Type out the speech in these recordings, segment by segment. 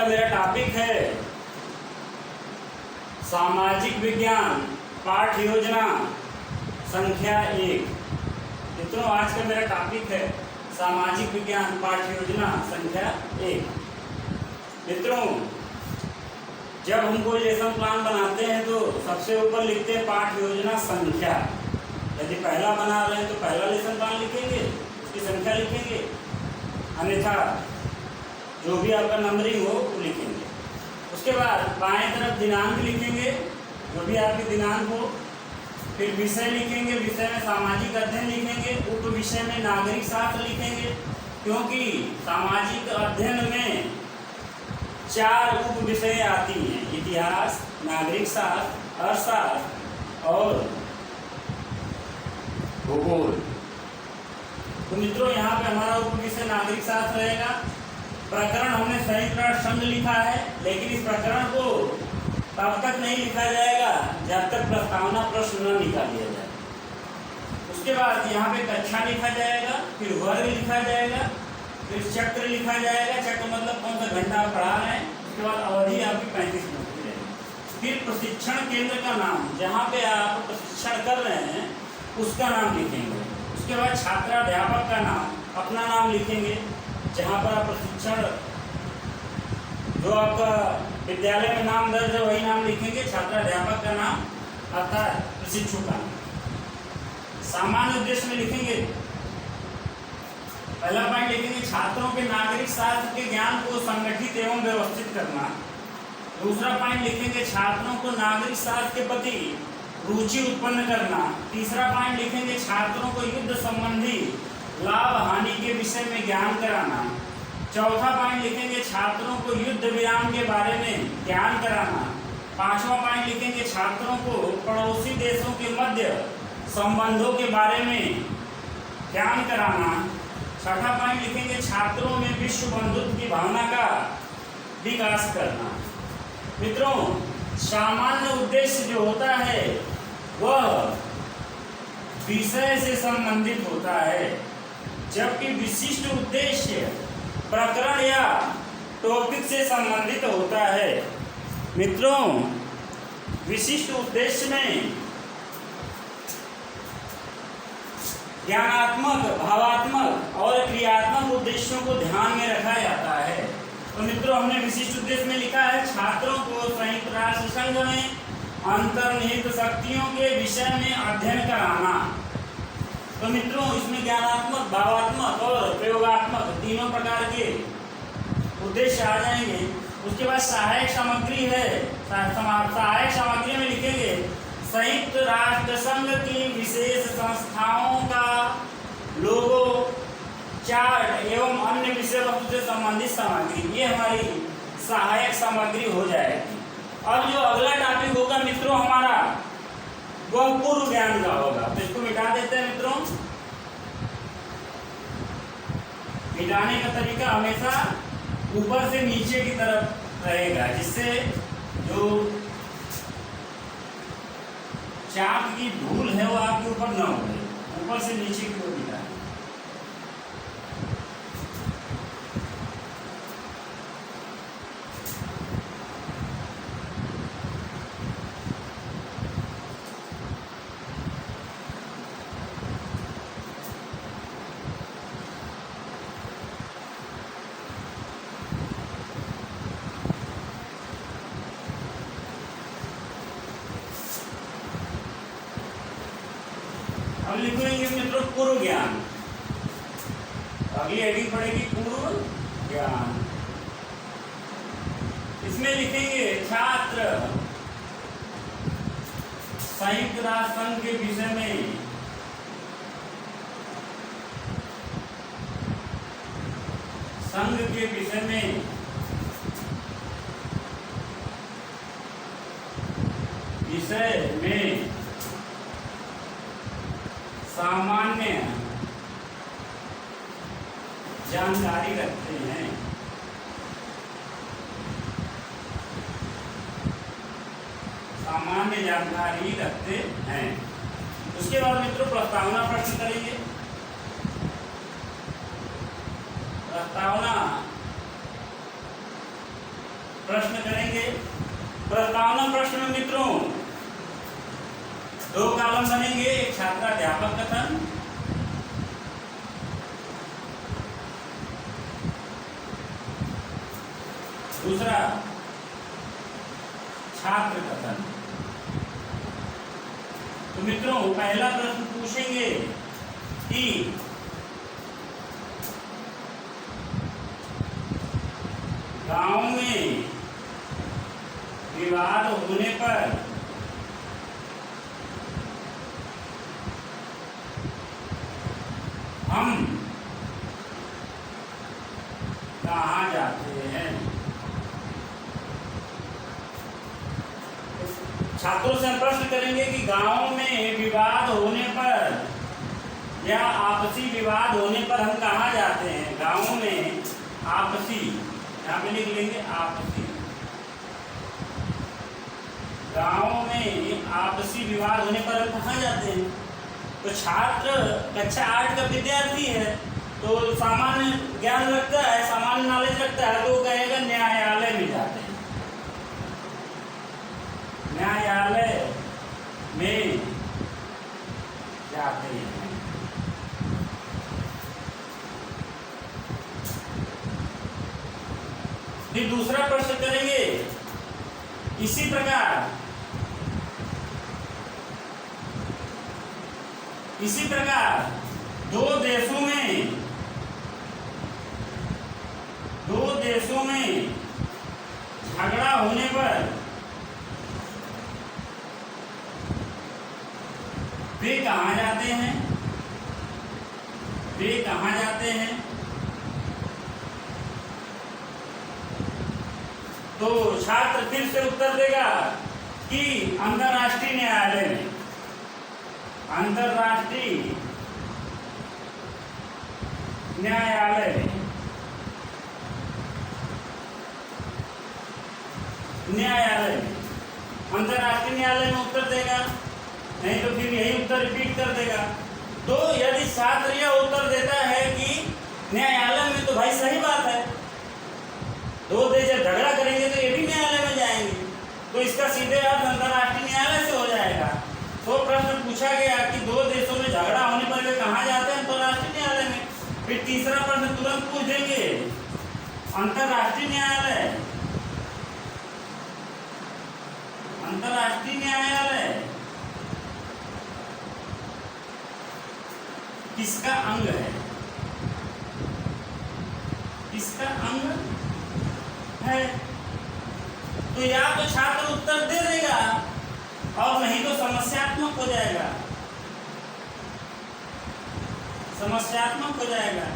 का मेरा टॉपिक है सामाजिक विज्ञान पाठ योजना संख्या 1। मित्रों, आज का मेरा टॉपिक है सामाजिक विज्ञान पाठ योजना संख्या 1। मित्रों, जब हम कोई लेसन प्लान बनाते हैं तो सबसे ऊपर लिखते हैं पाठ योजना संख्या। यदि पहला बना रहे हैं तो पहला लेसन प्लान लिखेंगे, उसकी संख्या लिखेंगे, अन्यथा जो भी आपका नंबरिंग हो वो लिखेंगे। उसके बाद बाएं तरफ दिनांक लिखेंगे, जो भी आपकी दिनांक हो। फिर विषय लिखेंगे, विषय में सामाजिक अध्ययन लिखेंगे, उप विषय में नागरिक शास्त्र लिखेंगे, क्योंकि सामाजिक अध्ययन में 4 उप विषय आती हैं: इतिहास, नागरिक शास्त्र, अर्थशास्त्र और भूगोल। तो मित्रों, यहाँ पे हमारा उप विषय नागरिक शास्त्र रहेगा। प्रकरण हमने संयुक्त राष्ट्र संघ लिखा है, लेकिन इस प्रकरण को तब तक नहीं लिखा जाएगा जब तक प्रस्तावना प्रश्न न निकाल लिया जाए। उसके बाद यहाँ पे कक्षा लिखा जाएगा, फिर वर्ग लिखा जाएगा, फिर चक्र लिखा जाएगा। चक्र मतलब कौन सा घंटा आप पढ़ा रहे हैं। उसके बाद अवधि आपकी 35 मिनट की रहेगी। फिर प्रशिक्षण केंद्र का नाम, जहाँ पे आप प्रशिक्षण कर रहे हैं उसका नाम लिखेंगे। उसके बाद छात्राध्यापक का नाम, अपना नाम लिखेंगे, जहाँ पर आप प्रशिक्षण, जो आपका विद्यालय में नाम दर्ज है वही नाम लिखेंगे। छात्राध्यापक का नाम अर्थात प्रशिक्षु का नाम। सामान्य उद्देश्य में लिखेंगे, पहला पॉइंट लिखेंगे छात्रों के नागरिक शास्त्र के ज्ञान को संगठित एवं व्यवस्थित करना। दूसरा पॉइंट लिखेंगे छात्रों को नागरिक शास्त्र के प्रति रुचि उत्पन्न करना। तीसरा पॉइंट लिखेंगे छात्रों को युद्ध संबंधी लाभ हानि के विषय में ज्ञान कराना। चौथा पॉइंट लिखेंगे छात्रों को युद्ध विराम के बारे में ज्ञान कराना। पांचवा पॉइंट लिखेंगे छात्रों को पड़ोसी देशों के मध्य संबंधों के बारे में ज्ञान कराना। छठा पॉइंट लिखेंगे छात्रों में विश्व बंधुत्व की भावना का विकास करना। मित्रों, सामान्य उद्देश्य जो होता है वह विषय से संबंधित होता है, जबकि विशिष्ट उद्देश्य प्रकरण या टॉपिक से संबंधित होता है। मित्रों, विशिष्ट उद्देश्य में ज्ञानात्मक, भावात्मक और क्रियात्मक उद्देश्यों को ध्यान में रखा जाता है। तो मित्रों, हमने विशिष्ट उद्देश्य में लिखा है छात्रों को संयुक्त राष्ट्र संघ में अंतर्निहित शक्तियों के विषय में अध्ययन कराना। तो मित्रों, इसमें ज्ञानात्मक, भावात्मक और प्रयोगात्मक तीनों प्रकार के उद्देश्य आ जाएंगे। उसके बाद सहायक सामग्री है। सहायक सामग्री में लिखेंगे संयुक्त राष्ट्र संघ की विशेष संस्थाओं का लोगो, चार्ट एवं अन्य विषय वस्तु से संबंधित सामग्री, ये हमारी सहायक सामग्री हो जाएगी। अब जो अगला टॉपिक होगा मित्रों हमारा, वह पूर्व ज्ञान का होगा। तो इसको मिटा देते हैं मित्रों। मिटाने का तरीका हमेशा ऊपर से नीचे की तरफ रहेगा, जिससे जो चार्ट की धूल है वो आपके ऊपर न हो, ऊपर से नीचे की ओर मिटा। अब लिखेंगे मित्रों पूर्व ज्ञान। अगली हेडिंग पड़ेगी पूर्व ज्ञान। इसमें लिखेंगे छात्र संयुक्त राष्ट्र संघ के विषय में संघ के विषय में सामान्य जानकारी रखते हैं। सामान्य जानकारी रखते हैं। उसके बाद मित्रों प्रस्तावना प्रश्न करेंगे। प्रस्तावना प्रश्न करेंगे। प्रस्तावना प्रश्न में मित्रों 2 कॉलम बनेंगे, एक छात्राध्यापक कथन, दूसरा छात्र कथन। तो मित्रों पहला प्रश्न पूछेंगे कि गांव में विवाद होने पर हम कहाँ जाते हैं। छात्रों से हम प्रश्न करेंगे कि गांव में विवाद होने पर या आपसी विवाद होने पर हम कहाँ जाते हैं। गांव में आपसी, यहाँ पे लिख लेंगे आपसी, गांव में आपसी विवाद होने पर हम कहाँ जाते हैं। तो छात्र कक्षा 8 का विद्यार्थी है, तो सामान्य ज्ञान रखता है, सामान्य नॉलेज रखता है, तो वो कहेगा न्यायालय में जाते हैं, न्यायालय में जाते हैं। फिर दूसरा प्रश्न करेंगे इसी प्रकार दो देशों में झगड़ा होने पर वे कहाँ जाते हैं। तो छात्र फिर से उत्तर देगा कि अंतर्राष्ट्रीय न्यायालय में, अंतर्राष्ट्रीय न्यायालय में, अंतर्राष्ट्रीय न्यायालय में उत्तर देगा, नहीं तो फिर यही उत्तर रिपीट कर देगा। तो यदि छात्र यह उत्तर देता है कि न्यायालय में, तो भाई सही बात है, 2 देश जब झगड़ा करेंगे तो ये भी न्यायालय में जाएंगे, तो इसका सीधे अर्थ अंतर्राष्ट्रीय न्यायालय से हो जाएगा। तो प्रश्न पूछा गया कि 2 देशों में झगड़ा होने पर वे कहाँ जाते हैं, अंतर्राष्ट्रीय न्यायालय में। फिर तीसरा प्रश्न तुरंत पूछ देंगे अंतर्राष्ट्रीय न्यायालय, अंतर्राष्ट्रीय न्यायालय किसका अंग है, किसका अंग है। तो या तो छात्र उत्तर दे देगा और नहीं तो समस्यात्मक हो जाएगा, समस्यात्मक हो जाएगा।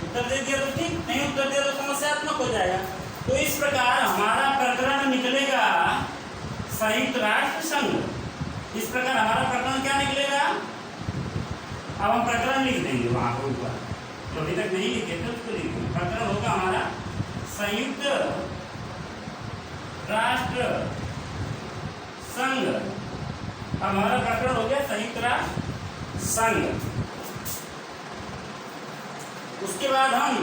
उत्तर दे दिया तो ठीक, नहीं उत्तर दिया तो समस्यात्मक हो जाएगा। तो इस प्रकार हमारा प्रकरण निकलेगा संयुक्त राष्ट्र संघ। इस प्रकार हमारा प्रकरण क्या निकलेगा, अब हम प्रकरण लिख देंगे वहां पर ऊपर, तो अभी तक नहीं लिखे थे उसको लिख देंगे। प्रकरण होगा हमारा संयुक्त राष्ट्र संघ। अब हमारा प्रकरण हो गया संयुक्त राष्ट्र संघ। उसके बाद हम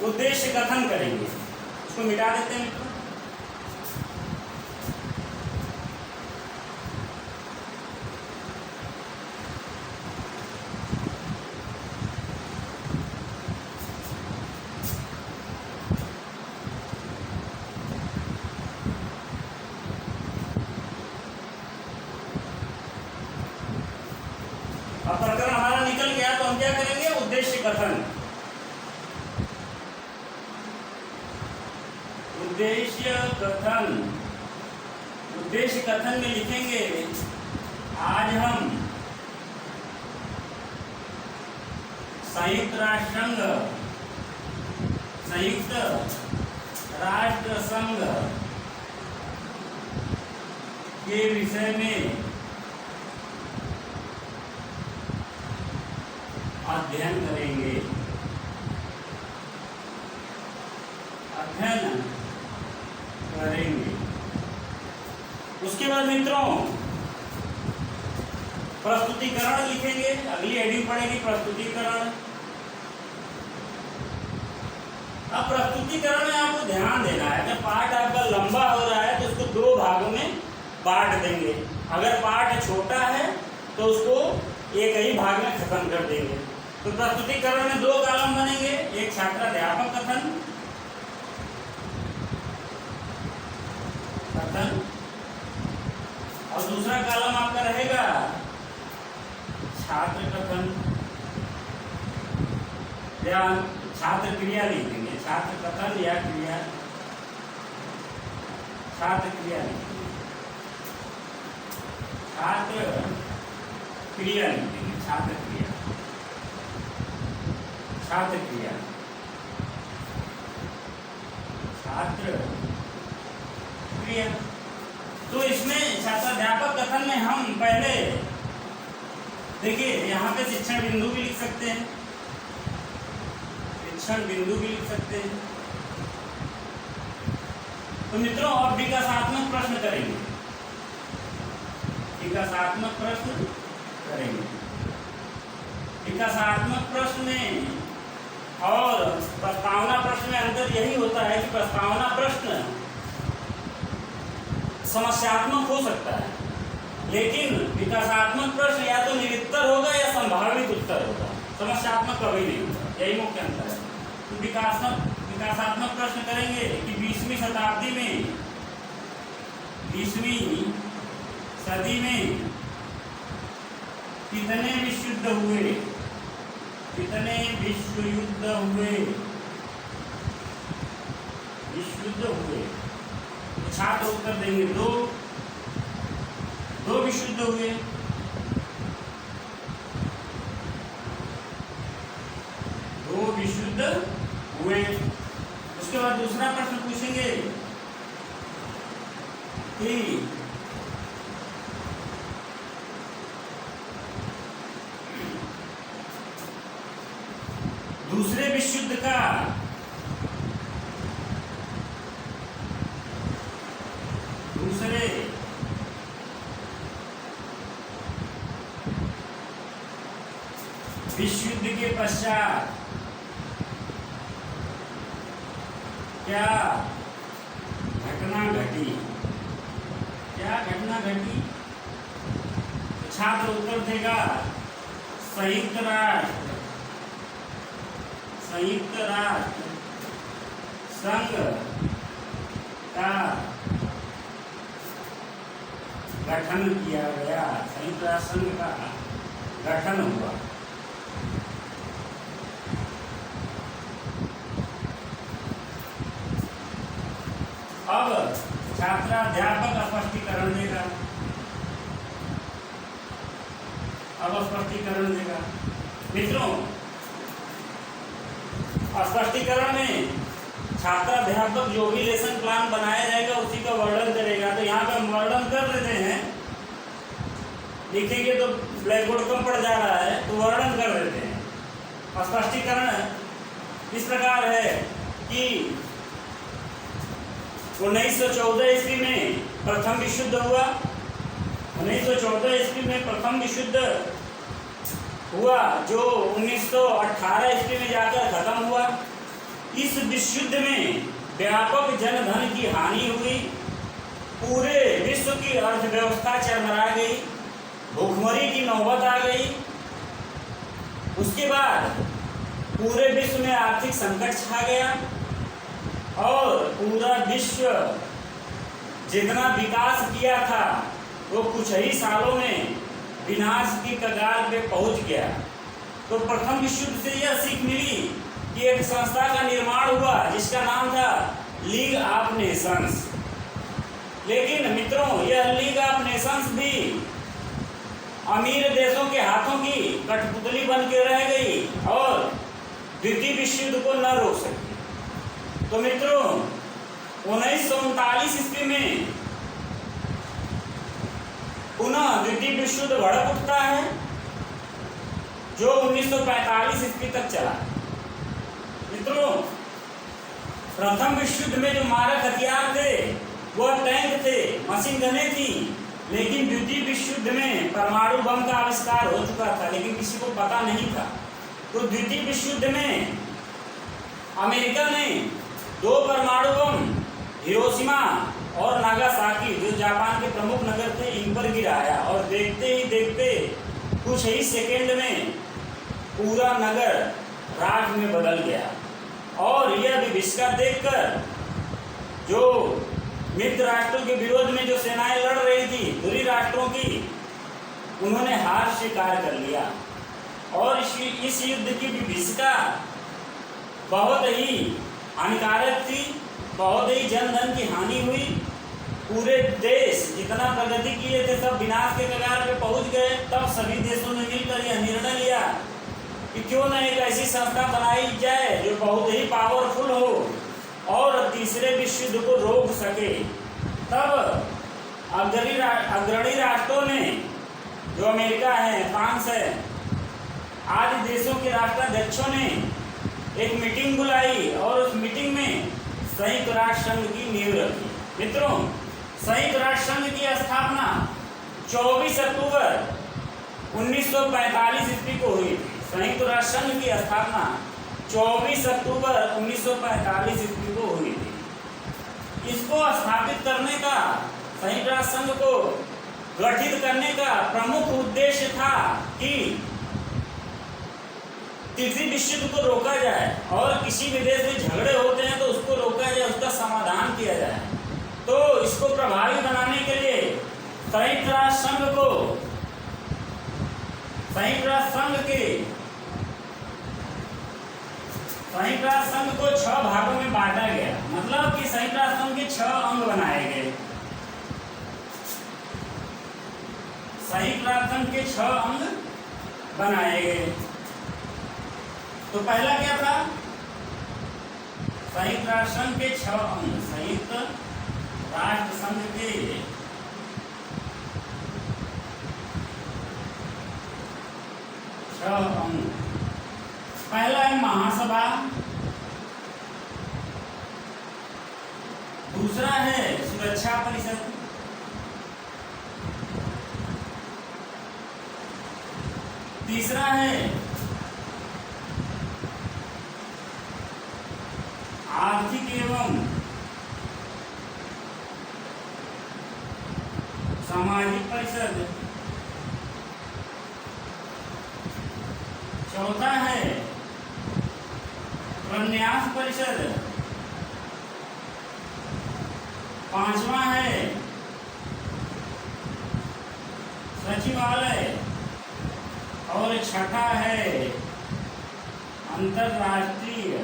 उद्देश्य कथन करेंगे, उसको मिटा देते हैं मित्रों। अब प्रकरण हमारा निकल गया, तो हम क्या करेंगे, उद्देश्य कथन। उद्देश्य कथन, उद्देश्य कथन में लिखेंगे आज हम संयुक्त राष्ट्र संघ, संयुक्त राष्ट्र संघ के विषय में अध्ययन करेंगे, अध्ययन करेंगे। उसके बाद मित्रों प्रस्तुतिकरण लिखेंगे, अगली हेडिंग पड़ेगी प्रस्तुतिकरण। अब प्रस्तुतिकरण में आपको ध्यान देना है कि पाठ आपका लंबा हो रहा है तो उसको दो भागों में बांट देंगे। अगर पाठ छोटा है तो उसको एक ही भाग में खत्म कर देंगे। तो प्रस्तुतिकरण में दो कॉलम बनेंगे, एक छात्राध्यापक कथन और दूसरा कॉलम आपका रहेगा छात्र कथन या छात्र क्रिया लिख देंगे। छात्र कथन या क्रिया, छात्र क्रिया लिख देंगे, छात्र क्रिया लिख देंगे, छात्र क्रिया, छात्र क्रिया, छात्र क्रिया। तो इसमें छात्राध्यापक कथन में हम पहले देखिए यहाँ पे शिक्षण बिंदु भी लिख सकते हैं, शिक्षण बिंदु भी लिख सकते हैं। तो मित्रों अब विकासात्मक प्रश्न करेंगे, विकासात्मक प्रश्न करेंगे। विकासात्मक प्रश्न में और प्रस्तावना प्रश्न में अंतर यही होता है कि प्रस्तावना प्रश्न समस्यात्मक हो सकता है, लेकिन विकासात्मक प्रश्न या तो निरुत्तर होगा या संभावित उत्तर होगा, समस्यात्मक कभी नहीं होगा। यही मुख्य अंतर है। तो विकासात्मक प्रश्न करेंगे कि 20वीं शताब्दी में, 20वीं सदी में कितने विश्व युद्ध हुए, कितने विश्व युद्ध हुए, विश्व युद्ध हुए। तो छात्र उत्तर देंगे दो विश्व युद्ध हुए। दो विश्व युद्ध हुए। उसके बाद दूसरा प्रश्न पूछेंगे कि दूसरे विश्व युद्ध का दूसरे विश्व युद्ध के पश्चात क्या घटना घटी, क्या घटना घटी। छात्र उत्तर देगा संयुक्त राष्ट्र संघ का गठन किया गया, संयुक्त राष्ट्र संघ का गठन हुआ। अब छात्राध्यापक स्पष्टीकरण देगा, अब स्पष्टीकरण देगा। मित्रों स्पष्टीकरण में छात्राध्यापक जो भी लेसन प्लान बनाया जाएगा उसी का वर्णन करेगा। तो यहाँ पे हम वर्णन कर देते हैं, लिखेंगे तो ब्लैक बोर्ड कम पड़ जा रहा है तो वर्णन कर देते हैं। स्पष्टीकरण इस प्रकार है कि 1914 ईस्वी में प्रथम विश्व युद्ध हुआ। 1914 ईस्वी में प्रथम विश्व युद्ध हुआ जो 1918 ईस्वी में जाकर खत्म हुआ। इस विश्व युद्ध में व्यापक जनधन की हानि हुई, पूरे विश्व की अर्थव्यवस्था चरमरा गई, भूखमरी की नौबत आ गई। उसके बाद पूरे विश्व में आर्थिक संकट छा गया और पूरा विश्व जितना विकास किया था वो कुछ ही सालों में विनाश की कगार पे पहुंच गया। तो प्रथम विश्व युद्ध से यह सीख मिली कि एक संस्था का निर्माण हुआ जिसका नाम था लीग ऑफ नेशंस। लेकिन मित्रों यह लीग ऑफ नेशंस भी अमीर देशों के हाथों की कठपुतली बन के रह गई और द्वितीय विश्व युद्ध को न रोक सकी। तो मित्रों 1939 ईस्वी में पुनः द्वितीय विश्व युद्ध भड़क उठता है जो 1945 ईस्वी तक चला। मित्रों प्रथम विश्व युद्ध में जो मारक हथियार थे वह टैंक थे, मशीन गनें थी, लेकिन द्वितीय विश्व युद्ध में परमाणु बम का आविष्कार हो चुका था लेकिन किसी को पता नहीं था। तो द्वितीय विश्व युद्ध में अमेरिका ने 2 परमाणु बम हिरोशिमा और नागासाकी, जो जापान के प्रमुख नगर थे, इन पर गिराया और देखते ही देखते कुछ ही सेकेंड में पूरा नगर राख में बदल गया। और यह विभीषिका देखकर जो मित्र राष्ट्रों के विरोध में जो सेनाएं लड़ रही थी, दूरी राष्ट्रों की, उन्होंने हार स्वीकार कर लिया। और इस युद्ध की विभीषिका बहुत ही हानिकारक थी, बहुत ही जन धन की हानि हुई। पूरे देश जितना प्रगति किए थे सब विनाश के कगार पे पहुंच गए। तब सभी देशों ने मिलकर यह निर्णय लिया कि क्यों न एक ऐसी संस्था बनाई जाए जो बहुत ही पावरफुल हो और तीसरे विश्व युद्ध को रोक सके। तब अग्रणी राष्ट्रों ने, जो अमेरिका है, फ्रांस है, आदि देशों के राष्ट्राध्यक्षों ने एक मीटिंग बुलाई और उस मीटिंग में संयुक्त राष्ट्र संघ की नींव रखी। मित्रों, संयुक्त राष्ट्र संघ की स्थापना 24 अक्टूबर 1945 ईस्वी को हुई थी। संयुक्त राष्ट्र संघ की स्थापना 24 अक्टूबर 1945 ईस्वी को हुई थी। इसको स्थापित करने का, संयुक्त राष्ट्र संघ को गठित करने का प्रमुख उद्देश्य था कि तीसरी विश्व युद्ध को रोका जाए और किसी भी देश में झगड़े होते हैं तो उसको रोका जाए, उसका समाधान किया जाए। तो इसको प्रभावी बनाने के लिए संयुक्त राष्ट्र संघ को 6 भागों में बांटा गया। मतलब कि संयुक्त राष्ट्र संघ के 6 अंग बनाए गए। संयुक्त राष्ट्र संघ के 6 अंग बनाए गए। तो पहला क्या था? संयुक्त राष्ट्र संघ के 6 अंग। संयुक्त राष्ट्र संघ के 6 अंग। पहला है महासभा, दूसरा है सुरक्षा परिषद, तीसरा है आर्थिक एवं सामाजिक परिषद, चौथा है प्रन्यास परिषद, पांचवा है सचिवालय और छठा है अंतरराष्ट्रीय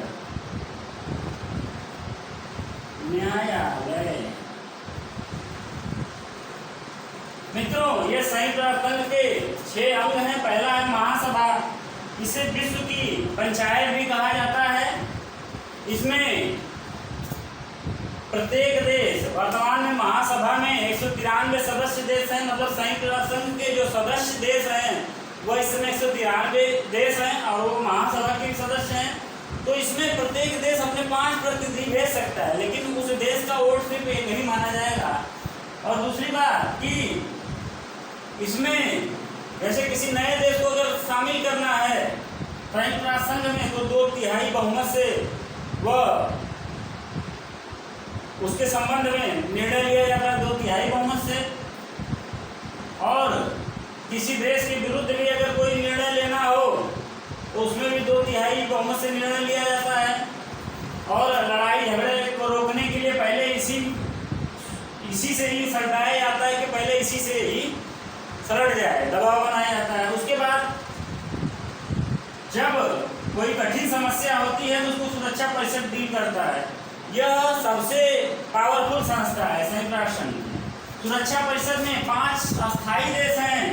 न्यायालय। मित्रों, ये संयुक्त राष्ट्र संघ के 6 अंग हैं। पहला है महासभा, इसे विश्व की पंचायत भी कहा जाता है। इसमें प्रत्येक देश, वर्तमान में महासभा में 193 सदस्य देश हैं। मतलब संयुक्त राष्ट्र संघ के जो सदस्य देश हैं वह इस समय 193 देश हैं और वो महासभा के सदस्य हैं। तो इसमें प्रत्येक देश अपने 5 प्रतिनिधि भेज सकता है, लेकिन उस देश का वोट सिर्फ एक ही माना जाएगा। और दूसरी बात कि इसमें जैसे किसी नए देश को अगर शामिल करना है संयुक्त राष्ट्र संघ में, तो 2/3 बहुमत से वह उसके संबंध में निर्णय लिया जाता है, 2/3 बहुमत से। और किसी देश के विरुद्ध भी अगर कोई निर्णय लेना हो तो उसमें भी 2/3 बहुमत से निर्णय लिया जाता है। और लड़ाई झगड़े को रोकने के लिए पहले इसी से ही सलटाया जाता है कि पहले इसी से ही सलट जाए, दबाव बनाया जाता है। उसके बाद जब कोई कठिन समस्या होती है तो उसको सुरक्षा परिषद डील करता है। यह सबसे पावरफुल संस्था है संयुक्त राष्ट्र संघ। सुरक्षा परिषद में 5 अस्थायी देश हैं,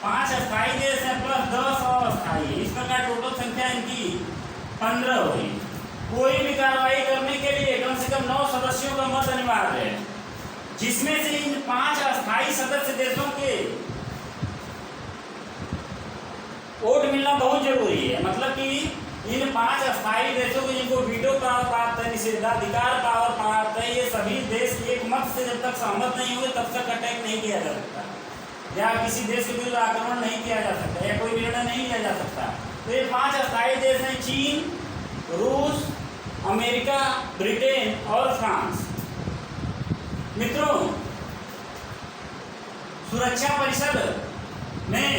5 अस्थायी देश हैं प्लस 10 अस्थायी। इस प्रकार टोटल संख्या इनकी 15 हुई। कोई भी कार्रवाई करने के लिए कम से कम 9 सदस्यों का मत अनिवार्य है, जिसमें से इन 5 अस्थायी सदस्य देशों के वोट मिलना बहुत जरूरी है। मतलब कि इन 5 अस्थायी देशों को जिनको वीटो पावर प्राप्त है, निषेधाधिकार पावर प्राप्त है, ये सभी देश एक मत से जब तक सहमत नहीं हुए तब तक अटैक नहीं किया जा सकता, या किसी देश के विरुद्ध आक्रमण नहीं किया जा सकता, या कोई निर्णय नहीं लिया जा सकता। तो ये 5 अस्थायी देश हैं: चीन, रूस, अमेरिका, ब्रिटेन और फ्रांस। मित्रों, सुरक्षा परिषद में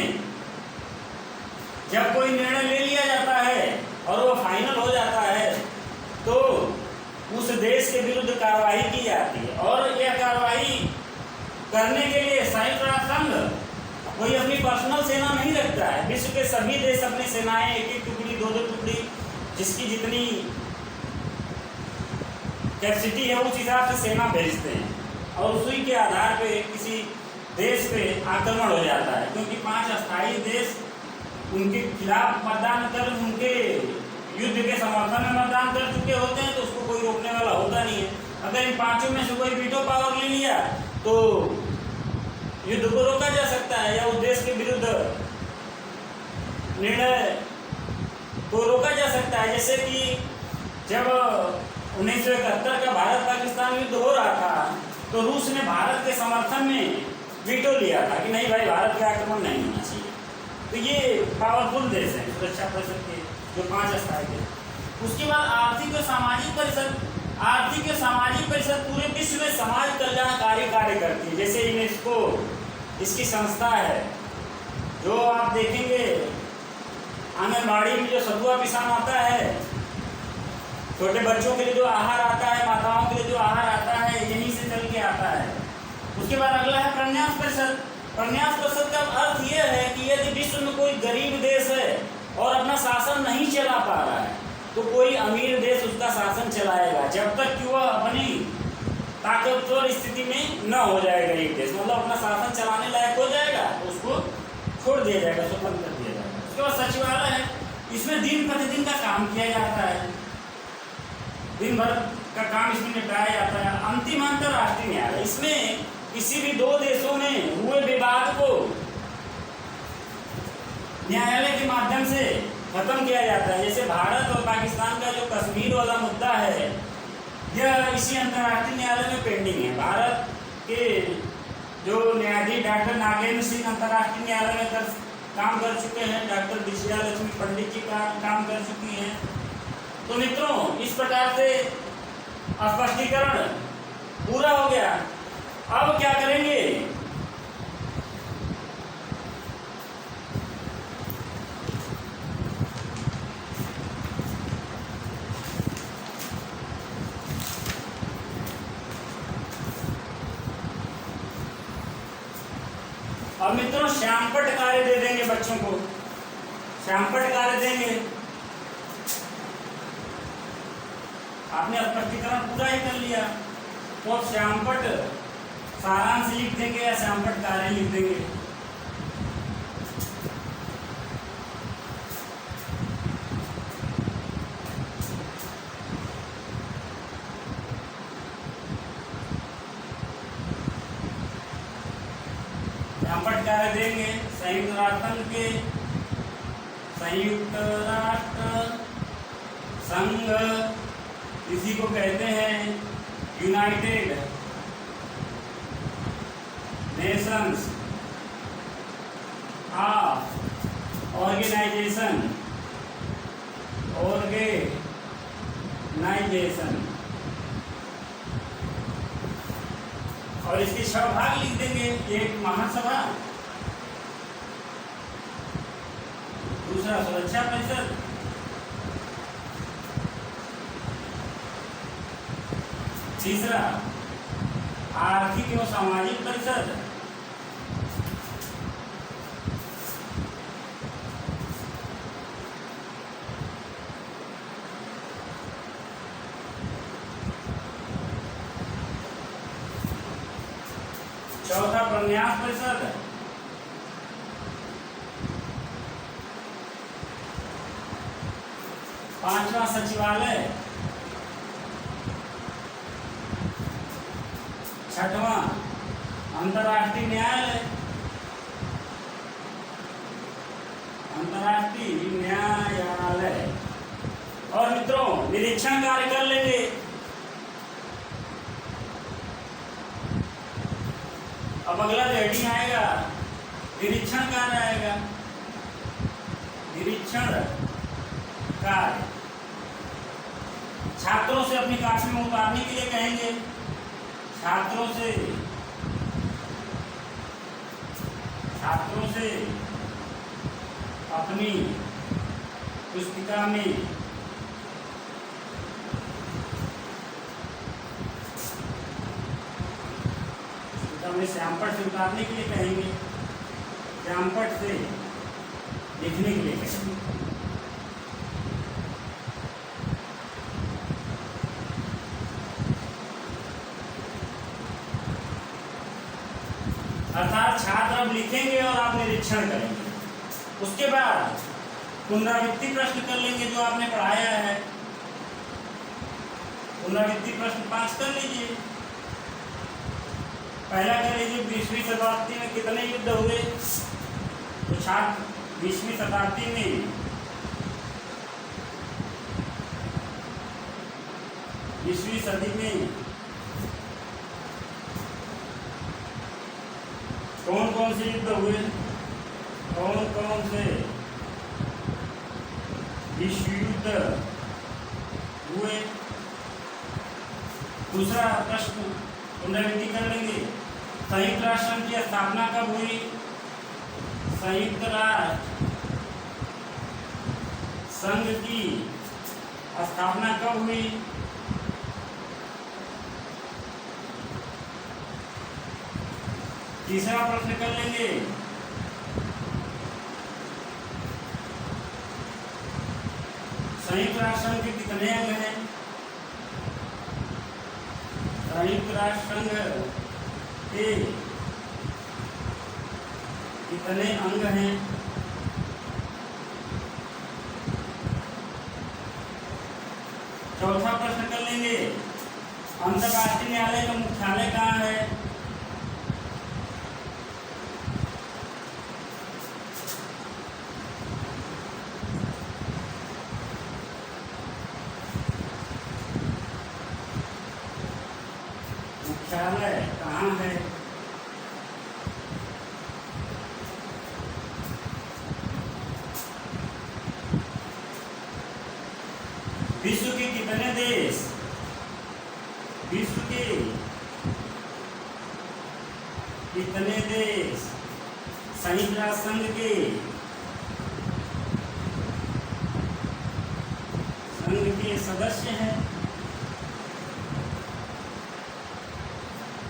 जब कोई निर्णय ले लिया जाता है और वो फाइनल हो जाता है तो उस देश के विरुद्ध कार्रवाई की जाती है, और यह कार्रवाई करने के लिए संयुक्त राष्ट्र संघ कोई अपनी पर्सनल सेना नहीं रखता है। विश्व के सभी देश अपनी सेनाएं, एक टुकड़ी, दो टुकड़ी, जिसकी जितनी कैपेसिटी है उस हिसाब से सेना भेजते हैं, और उसी के आधार पे किसी देश पे आक्रमण हो जाता है। क्योंकि 5 अस्थायी देश उनके खिलाफ मतदान कर, उनके युद्ध के समर्थन में मतदान कर चुके होते हैं, तो उसको कोई रोकने वाला होता नहीं है। अगर इन 5 में से कोई वीटो पावर ले लिया तो युद्ध को रोका जा सकता है, या उस देश के विरुद्ध निर्णय को रोका जा सकता है। जैसे कि जब 1971 का भारत पाकिस्तान युद्ध हो रहा था तो रूस ने भारत के समर्थन में वीटो लिया था कि नहीं भाई, भारत का आक्रमण नहीं होना चाहिए। तो ये पावरफुल देश हैं सुरक्षा परिषद के जो 5 अस्थायी देश। उसके बाद आर्थिक और सामाजिक परिषद। आर्थिक और सामाजिक परिषद पूरे विश्व में समाज कल्याणकारी कार्य करती है। जैसे यूनेस्को इसकी संस्था है, जो आप देखेंगे आंगनबाड़ी में जो सतुआ पिसान आता है, छोटे बच्चों के लिए जो आहार आता है, माताओं के लिए जो आहार आता है, यहीं से चल के आता है। उसके बाद अगला है प्रन्यास परिषद। प्रन्यास परिषद का अर्थ यह है कि यदि विश्व में कोई गरीब देश है और अपना शासन नहीं चला पा रहा है तो कोई अमीर देश उसका शासन चलाएगा, जब तक कि वह अपनी ताकतवर स्थिति में न हो जाएगा। एक देश मतलब अपना शासन चलाने लायक हो जाएगा तो उसको छोड़ दिया जाएगा, स्वतंत्र कर दिया जाएगा। उसके बाद सचिवालय है, इसमें दिन प्रतिदिन का काम किया जाता है, दिन भर का काम इसमें निपटाया जाता है। अंतिम अंतर्राष्ट्रीय न्यायालय, इसमें किसी भी 2 देशों में हुए विवाद को न्यायालय के माध्यम से खत्म किया जाता है। जैसे भारत और पाकिस्तान का जो कश्मीर वाला मुद्दा है, यह इसी अंतर्राष्ट्रीय न्यायालय में पेंडिंग है। भारत के जो न्यायाधीश डॉक्टर नागेंद्र सिंह अंतर्राष्ट्रीय न्यायालय में काम कर चुके हैं, डॉक्टर विजया लक्ष्मी पंडित जी काम कर चुकी हैं। तो मित्रों, इस प्रकार से स्पष्टीकरण पूरा हो गया। अब क्या करेंगे? अब मित्रों श्यामपट्ट कार्य दे देंगे बच्चों को, श्यामपट्ट कार्य देंगे। आपने स्पष्टीकरण पूरा ही कर लिया तो अब श्यामपट्ट सारांश लिख देंगे या श्यामपट्ट कार्य लिख देंगे। श्यामपट्ट कार्य देंगे संयुक्त राष्ट्र संघ, इसी को कहते हैं यूनाइटेड नेशंस ऑर्गेनाइजेशन और इसके 6 भाग लिख देंगे। एक महासभा, दूसरा सुरक्षा परिषद, तीसरा आर्थिक एवं सामाजिक परिषद, चौथा प्रन्यास परिषद, पांचवा सचिवालय, छठवां अंतर्राष्ट्रीय न्यायालय, और मित्रों निरीक्षण कार्य कर लेंगे। अब अगला जो हेडिंग आएगा निरीक्षण कार्य आएगा। निरीक्षण छात्रों से अपनी कॉपी में उतारने के लिए कहेंगे। छात्रों से अपनी पुस्तिका में श्यामपट्ट से उतारने के लिए कहेंगे, श्यामपट्ट से लिखने के लिए कहेंगे। अर्थात छात्र अब लिखेंगे और आप निरीक्षण करेंगे। उसके बाद पुनरावृत्ति प्रश्न कर लेंगे जो आपने पढ़ाया है। पुनरावृत्ति प्रश्न 5 कर लीजिए। पहला कह लीजिए 20वीं शताब्दी में कितने युद्ध हुए। तो छात्र 20वीं शताब्दी में 20वीं सदी में कौन कौन से युद्ध हुए, कौन कौन से विश्व युद्ध हुए। दूसरा प्रश्न पुनरावृत्ति कर लेंगे। संयुक्त राष्ट्र संघ की स्थापना कब हुई। संयुक्त राष्ट्र संघ की स्थापना कब हुई। तीसरा प्रश्न कर लेंगे। संयुक्त राष्ट्र संघ के कितने अंग हैं। संयुक्त राष्ट्र संघ के कितने अंग हैं। चौथा प्रश्न कर लेंगे। अंतर्राष्ट्रीय न्यायालय का मुख्यालय कहाँ है। मुख्यालय कहाँ है। विश्व के कितने देश, विश्व के कितने देश संयुक्त राष्ट्र संघ के सदस्य हैं।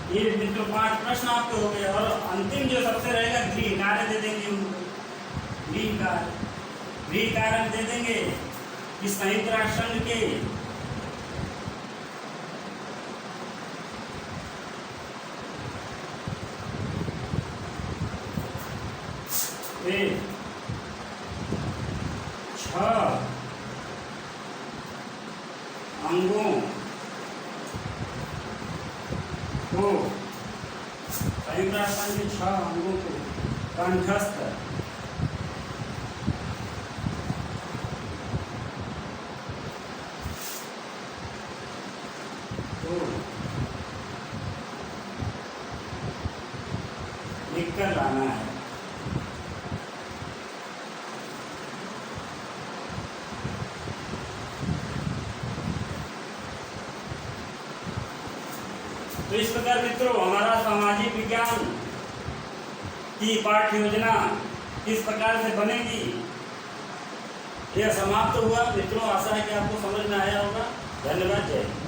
ये मित्रों 5 प्रश्न आपके हो गए। और अंतिम जो सबसे रहेगा गृह कार्य दे देंगे उनको। गृह कार्य दे देंगे कि संयुक्त राष्ट्र संघ के वे 6 अंगों को संयुक्त राष्ट्र संघ के 6 अंगों को कंठस्थ लिखकर लाना है। तो इस प्रकार मित्रों हमारा सामाजिक विज्ञान की पाठ्य योजना किस प्रकार से बनेगी यह समाप्त हुआ। मित्रों आशा है कि आपको समझ में आया होगा। धन्यवाद। जय हिंद।